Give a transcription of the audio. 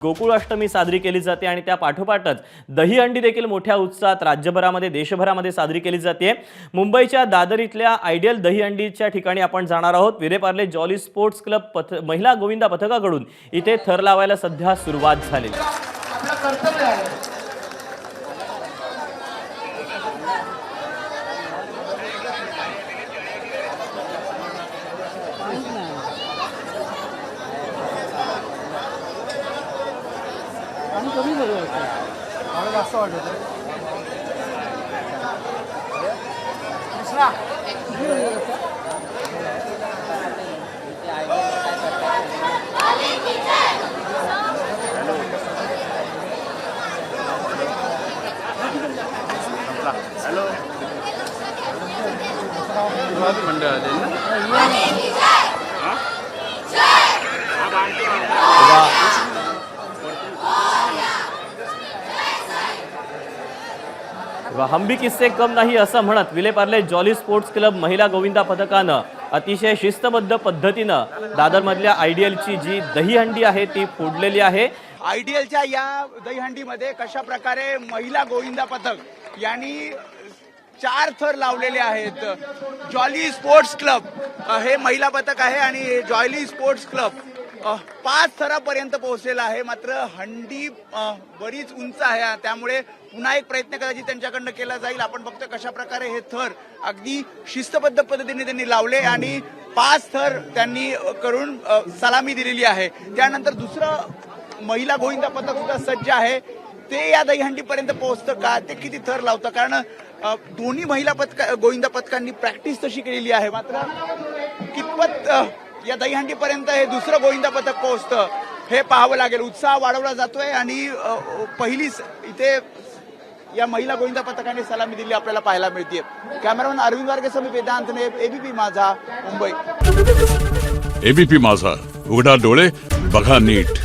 गोकुळाष्टमी साजरी केली जाते आणि त्या पाठोपाठच दहीहंडी देखील मोठ्या उत्साहात राज्यभरामध्ये देशभरामध्ये साजरी केली जाते। मुंबईच्या दादर इथल्या आयडियल दहीहंडीच्या ठिकाणी आपण जाणार आहोत। विलेपार्ले जॉली स्पोर्ट्स क्लब महिला गोविंदा पथकाकडून इथे थर लावायला सध्या सुरुवात झाली आहे। कमी मला जास्त वाटत हॅलो मंडळ हम भी किस्से कम नाही असं म्हणत विलेपार्ले जॉली स्पोर्ट्स क्लब महिला गोविंदा पथकानं अतिशय शिस्तबद्ध पद्धतीनं दादरमधल्या आयडियलची जी दहीहंडी आहे ती फोडलेली आहे। आयडियलच्या या दहीहंडीमध्ये कशा प्रकारे महिला गोविंदा पथक यांनी 4 थर लावलेले आहेत। जॉली स्पोर्ट्स क्लब हे महिला पथक आहे आणि जॉली स्पोर्ट्स क्लब 5 थरापर्यंत पोहोचलेला आहे। मात्र हंडी बरीच उंच आहे, त्यामुळे पुन्हा एक प्रयत्न कदाचित त्यांच्याकडनं केला जाईल। आपण बघतोय कशा प्रकारे हे थर अगदी शिस्तबद्ध पद्धतीने त्यांनी लावले आणि 5 थर त्यांनी करून सलामी दिलेली आहे। त्यानंतर दुसरं महिला गोविंदा पथक सुद्धा सज्ज आहे। ते या दहीहंडीपर्यंत पोहोचतं का, ते किती थर लावतं, कारण दोन्ही महिला गोविंदा पथकांनी प्रॅक्टिस तशी केलेली आहे। मात्र कितपत या दहीहंडीपर्यंत हे दुसरं गोविंदा पथक पोहोचतं हे पाहावं लागेल। उत्साह वाढवला जातोय आणि पहिलीच इथे या महिला गोविंदा पथकाने सलामी दिली आपल्याला पाहायला मिळते। कॅमेरामॅन अरविंद वारगेसह वेदांतने, एबीपी माझा, मुंबई। एबीपी माझा, उघडा डोळे बघा नीट।